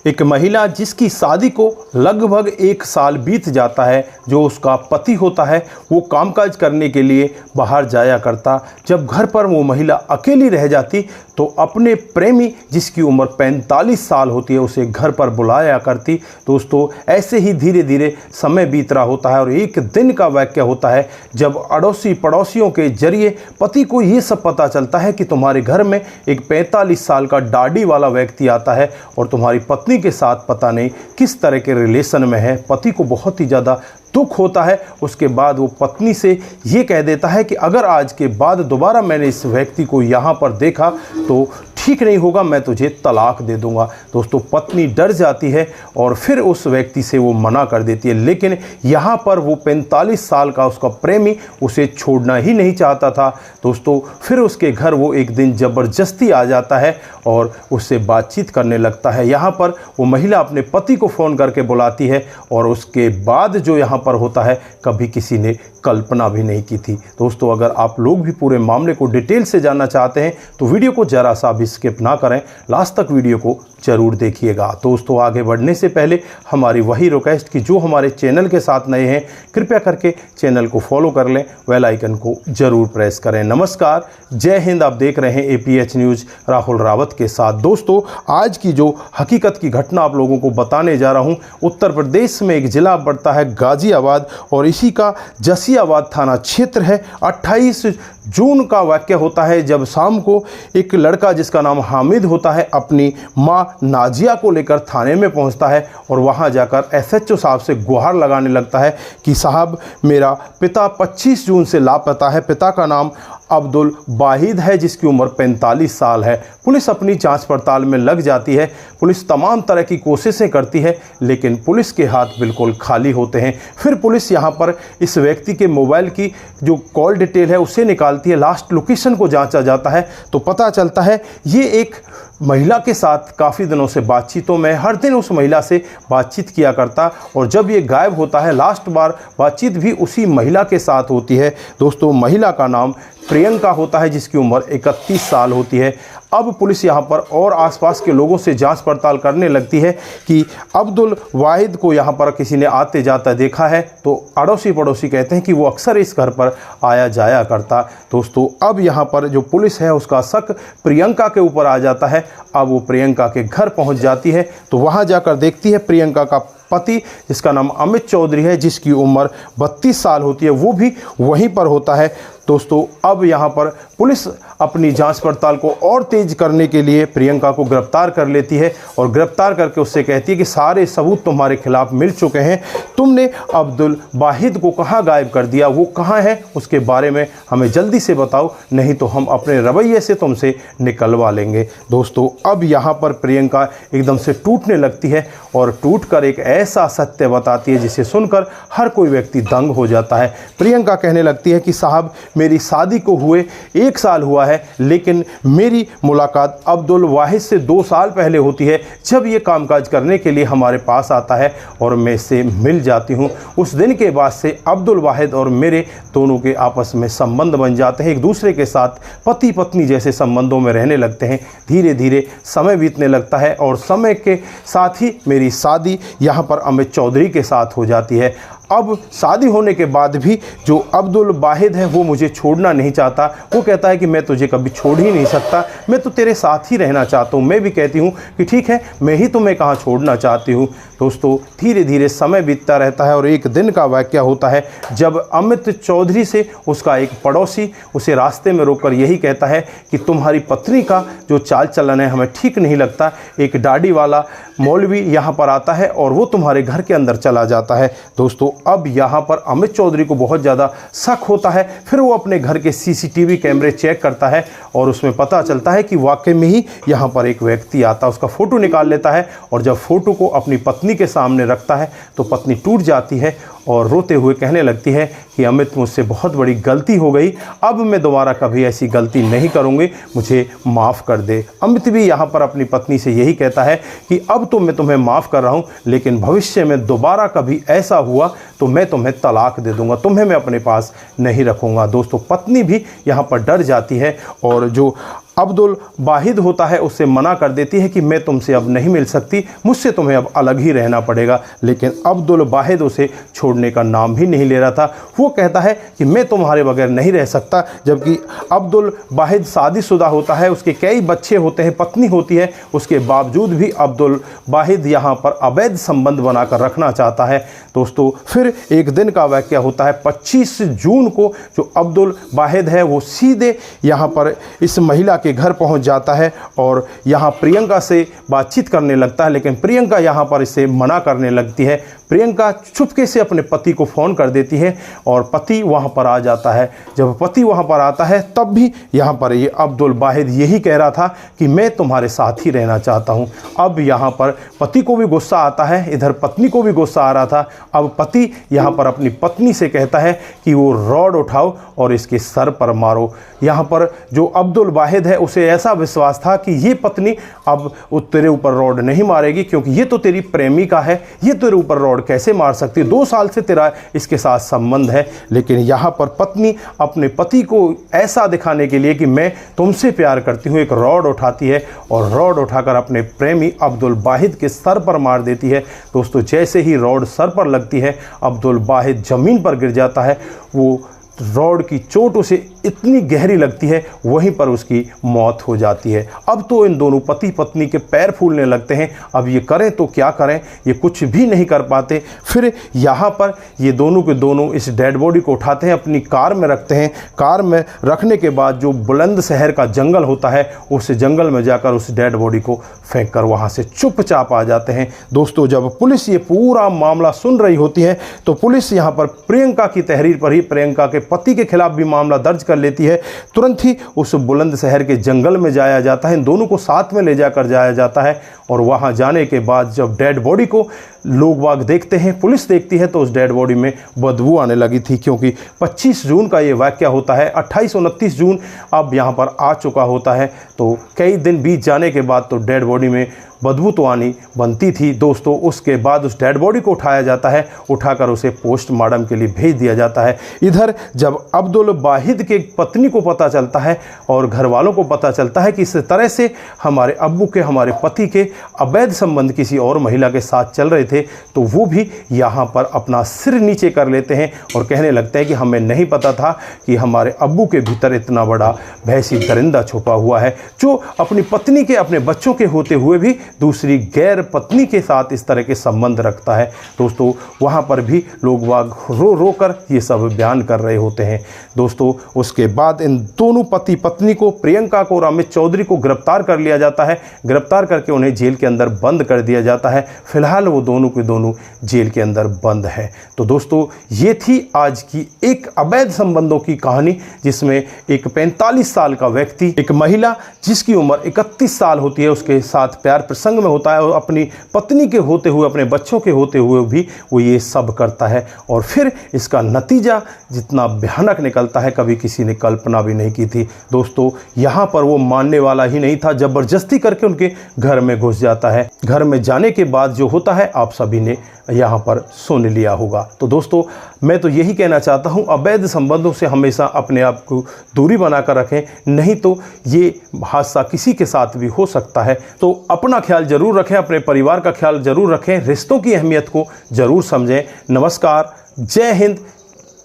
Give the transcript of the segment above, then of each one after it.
एक महिला जिसकी शादी को लगभग 1 साल बीत जाता है, जो उसका पति होता है वो कामकाज करने के लिए बाहर जाया करता। जब घर पर वो महिला अकेली रह जाती तो अपने प्रेमी जिसकी उम्र 45 साल होती है उसे घर पर बुलाया करती। दोस्तों, ऐसे ही धीरे धीरे समय बीत रहा होता है और एक दिन का वाक्य होता है जब अड़ोसी पड़ोसियों के जरिए पति को ये सब पता चलता है कि तुम्हारे घर में एक 45 साल का दाढ़ी वाला व्यक्ति आता है और तुम्हारी पत्नी के साथ पता नहीं किस तरह के रिलेशन में है। पति को बहुत ही ज़्यादा दुख होता है। उसके बाद वो पत्नी से ये कह देता है कि अगर आज के बाद दोबारा मैंने इस व्यक्ति को यहाँ पर देखा तो ठीक नहीं होगा, मैं तुझे तलाक दे दूंगा। दोस्तों, पत्नी डर जाती है और फिर उस व्यक्ति से वो मना कर देती है, लेकिन यहाँ पर वो 45 साल का उसका प्रेमी उसे छोड़ना ही नहीं चाहता था। दोस्तों, फिर उसके घर वो एक दिन ज़बरदस्ती आ जाता है और उससे बातचीत करने लगता है। यहाँ पर वो महिला अपने पति को फ़ोन करके बुलाती है और उसके बाद जो यहाँ पर होता है कभी किसी ने कल्पना भी नहीं की थी। दोस्तों, अगर आप लोग भी पूरे मामले को डिटेल से जानना चाहते हैं तो वीडियो को ज़रा सा भी स्किप ना करें, लास्ट तक वीडियो को ज़रूर देखिएगा। दोस्तों, आगे बढ़ने से पहले हमारी वही रिक्वेस्ट कि जो हमारे चैनल के साथ नए हैं कृपया करके चैनल को फॉलो कर लें, बेल आइकन को ज़रूर प्रेस करें। नमस्कार, जय हिंद। आप देख रहे हैं APH न्यूज़ राहुल रावत के साथ। दोस्तों, आज की जो हकीकत की घटना आप लोगों को बताने जा रहा हूं, उत्तर प्रदेश में एक ज़िला पड़ता है गाज़ियाबाद और इसी का जसीयाबाद थाना क्षेत्र है। 28 जून का वाक़या होता है जब शाम को एक लड़का जिसका नाम हामिद होता है अपनी माँ नाजिया को लेकर थाने में पहुंचता है और वहां जाकर SHO साहब से गुहार लगाने लगता है कि साहब, मेरा पिता 25 जून से लापता है। पिता का नाम अब्दुल वाहिद है जिसकी उम्र 45 साल है। पुलिस अपनी जांच पड़ताल में लग जाती है। पुलिस तमाम तरह की कोशिशें करती है लेकिन पुलिस के हाथ बिल्कुल खाली होते हैं। फिर पुलिस यहां पर इस व्यक्ति के मोबाइल की जो कॉल डिटेल है उसे निकालती है। लास्ट लोकेशन को जांचा जाता है तो पता चलता है ये एक महिला के साथ काफ़ी दिनों से बातचीतों में, हर दिन उस महिला से बातचीत किया करता और जब ये गायब होता है लास्ट बार बातचीत भी उसी महिला के साथ होती है। दोस्तों, महिला का नाम प्रियंका होता है जिसकी उम्र 31 साल होती है। अब पुलिस यहाँ पर और आसपास के लोगों से जांच पड़ताल करने लगती है कि अब्दुल वाहिद को यहाँ पर किसी ने आते जाता देखा है तो अड़ोसी पड़ोसी कहते हैं कि वो अक्सर इस घर पर आया जाया करता। दोस्तों, अब यहाँ पर जो पुलिस है उसका शक प्रियंका के ऊपर आ जाता है। अब वो प्रियंका के घर पहुँच जाती है तो वहाँ जाकर देखती है प्रियंका का पति जिसका नाम अमित चौधरी है जिसकी उम्र 32 साल होती है, वो भी वहीं पर होता है। दोस्तों, अब यहाँ पर पुलिस अपनी जांच पड़ताल को और तेज करने के लिए प्रियंका को गिरफ्तार कर लेती है और गिरफ्तार करके उससे कहती है कि सारे सबूत तुम्हारे खिलाफ मिल चुके हैं, तुमने अब्दुल वाहिद को कहाँ गायब कर दिया, वो कहाँ है, उसके बारे में हमें जल्दी से बताओ, नहीं तो हम अपने रवैये से तुमसे निकलवा लेंगे। दोस्तों, अब यहाँ पर प्रियंका एकदम से टूटने लगती है और टूटकर एक ऐसा सत्य बताती है जिसे सुनकर हर कोई व्यक्ति दंग हो जाता है। प्रियंका कहने लगती है कि साहब, मेरी शादी को हुए 1 साल हुआ है लेकिन मेरी मुलाकात अब्दुल वाहिद से 2 साल पहले होती है जब ये कामकाज करने के लिए हमारे पास आता है और मैं इससे मिल जाती हूँ। उस दिन के बाद से अब्दुल वाहिद और मेरे दोनों के आपस में संबंध बन जाते हैं, एक दूसरे के साथ पति पत्नी जैसे संबंधों में रहने लगते हैं। धीरे धीरे समय बीतने लगता है और समय के साथ ही मेरी शादी यहाँ पर अमित चौधरी के साथ हो जाती है। अब शादी होने के बाद भी जो अब्दुल वाहिद है वो मुझे छोड़ना नहीं चाहता। वो कहता है कि मैं तुझे कभी छोड़ ही नहीं सकता, मैं तो तेरे साथ ही रहना चाहता हूँ। मैं भी कहती हूँ कि ठीक है, मैं ही तुम्हें कहाँ छोड़ना चाहती हूँ। दोस्तों, धीरे धीरे समय बीतता रहता है और एक दिन का वाक़या होता है जब अमित चौधरी से उसका एक पड़ोसी उसे रास्ते में रोककर यही कहता है कि तुम्हारी पत्नी का जो चाल चलन है हमें ठीक नहीं लगता। एक दाढ़ी वाला मौलवी यहाँ पर आता है और वो तुम्हारे घर के अंदर चला जाता है। दोस्तों, अब यहाँ पर अमित चौधरी को बहुत ज़्यादा शक होता है। फिर वो अपने घर के CCTV कैमरे चेक करता है और उसमें पता चलता है कि वाकई में ही यहाँ पर एक व्यक्ति आता है। उसका फ़ोटो निकाल लेता है और जब फ़ोटो को अपनी पत्नी के सामने रखता है तो पत्नी टूट जाती है और रोते हुए कहने लगती है कि अमित, मुझसे बहुत बड़ी गलती हो गई, अब मैं दोबारा कभी ऐसी गलती नहीं करूँगी, मुझे माफ़ कर दे। अमित भी यहाँ पर अपनी पत्नी से यही कहता है कि अब तो मैं तुम्हें माफ़ कर रहा हूँ लेकिन भविष्य में दोबारा कभी ऐसा हुआ तो मैं तुम्हें तलाक दे दूँगा, तुम्हें मैं अपने पास नहीं रखूँगा। दोस्तों, पत्नी भी यहाँ पर डर जाती है और जो अब्दुल वाहिद होता है उससे मना कर देती है कि मैं तुमसे अब नहीं मिल सकती, मुझसे तुम्हें अब अलग ही रहना पड़ेगा। लेकिन अब्दुल वाहिद उसे छोड़ने का नाम भी नहीं ले रहा था। वो कहता है कि मैं तुम्हारे बगैर नहीं रह सकता। जबकि अब्दुल वाहिद शादीशुदा होता है, उसके कई बच्चे होते हैं, पत्नी होती है, उसके बावजूद भी अब्दुल वाहिद यहाँ पर अवैध संबंध बनाकर रखना चाहता है। दोस्तों फिर एक दिन का वाक़या होता है 25 जून को, जो अब्दुल वाहिद है वो सीधे यहाँ पर इस महिला के घर पहुंच जाता है और यहाँ प्रियंका से बातचीत करने लगता है। लेकिन प्रियंका यहाँ पर इसे मना करने लगती है। प्रियंका चुपके से अपने पति को फ़ोन कर देती है और पति वहाँ पर आ जाता है। जब पति वहाँ पर आता है तब भी यहाँ पर ये अब्दुल वाहिद यही कह रहा था कि मैं तुम्हारे साथ ही रहना चाहता हूँ। अब यहाँ पर पति को भी गुस्सा आता है, इधर पत्नी को भी गुस्सा आ रहा था। अब पति यहाँ पर अपनी पत्नी से कहता है कि वो रॉड उठाओ और इसके सर पर मारो। यहाँ पर जो अब्दुल वाहिद है उसे ऐसा विश्वास था कि ये पत्नी अब तेरे ऊपर रॉड नहीं मारेगी, क्योंकि ये तो तेरी प्रेमिका है, ये तेरे ऊपर रॉड कैसे मार सकती है, 2 साल से तेरा इसके साथ संबंध है। लेकिन यहाँ पर पत्नी अपने पति को ऐसा दिखाने के लिए कि मैं तुमसे प्यार करती हूँ, एक रॉड उठाती है और रॉड उठाकर अपने प्रेमी अब्दुल वाहिद के सर पर मार देती है। दोस्तों जैसे ही रॉड सर पर लगती है अब्दुल वाहिद ज़मीन पर गिर जाता है। वो रॉड की चोट उसे इतनी गहरी लगती है, वहीं पर उसकी मौत हो जाती है। अब तो इन दोनों पति पत्नी के पैर फूलने लगते हैं। अब ये करें तो क्या करें, ये कुछ भी नहीं कर पाते। फिर यहाँ पर ये दोनों के दोनों इस डेड बॉडी को उठाते हैं, अपनी कार में रखते हैं। कार में रखने के बाद जो बुलंदशहर का जंगल होता है उस जंगल में जाकर उस डेड बॉडी को फेंक कर वहाँ से चुपचाप आ जाते हैं। दोस्तों जब पुलिस ये पूरा मामला सुन रही होती है तो पुलिस यहाँ पर प्रियंका की तहरीर पर ही प्रियंका के पति के खिलाफ भी मामला दर्ज कर लेती है। तुरंत ही उस बुलंदशहर के जंगल में जाया जाता है, इन दोनों को साथ में ले जाकर जाया जाता है। और वहां जाने के बाद जब डेड बॉडी को लोग वाग देखते हैं, पुलिस देखती है, तो उस डेड बॉडी में बदबू आने लगी थी। क्योंकि 25 जून का ये वाक़या होता है, 28-29 जून अब यहाँ पर आ चुका होता है। तो कई दिन बीत जाने के बाद तो डेड बॉडी में बदबू तो आनी बनती थी। दोस्तों उसके बाद उस डेड बॉडी को उठाया जाता है, उठाकर उसे पोस्टमार्टम के लिए भेज दिया जाता है। इधर जब अब्दुल वाहिद के पत्नी को पता चलता है और घर वालों को पता चलता है कि इस तरह से हमारे अब्बू के, हमारे पति के अवैध संबंध किसी और महिला के साथ चल रहे थे, तो वो भी यहाँ पर अपना सिर नीचे कर लेते हैं और कहने लगते हैं कि हमें नहीं पता था कि हमारे अब्बू के भीतर इतना बड़ा भैंसी दरिंदा छुपा हुआ है, जो अपनी पत्नी के, अपने बच्चों के होते हुए भी दूसरी गैर पत्नी के साथ इस तरह के संबंध रखता है। दोस्तों वहाँ पर भी लोग वाग रो रो कर ये सब बयान कर रहे होते हैं। दोस्तों उसके बाद इन दोनों पति पत्नी को, प्रियंका को और अमित चौधरी को गिरफ्तार कर लिया जाता है। गिरफ्तार करके उन्हें जेल के अंदर बंद कर दिया जाता है। फिलहाल वो दोनों के दोनों जेल के अंदर बंद है। तो दोस्तों ये थी आज की एक अवैध संबंधों की कहानी, जिसमें एक 45 साल का व्यक्ति, एक महिला जिसकी उम्र 31 साल होती है, उसके साथ प्यार प्रसंग में होता है और अपनी पत्नी के होते हुए, अपने बच्चों के होते हुए भी वो ये सब करता है। और फिर इसका नतीजा जितना भयानक निकलता है कभी किसी ने कल्पना भी नहीं की थी। दोस्तों यहाँ पर वो मानने वाला ही नहीं था, ज़बरदस्ती करके उनके घर में घुस जाता है। घर में जाने के बाद जो होता है आप सभी ने यहाँ पर सुन लिया होगा। तो दोस्तों मैं तो यही कहना चाहता हूँ, अवैध संबंधों से हमेशा अपने आप को दूरी बनाकर रखें, नहीं तो ये हादसा किसी के साथ भी हो सकता है। तो अपना ख्याल जरूर रखें, अपने परिवार का ख्याल जरूर रखें, रिश्तों की अहमियत को जरूर समझें। नमस्कार, जय हिंद,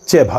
जय भारत।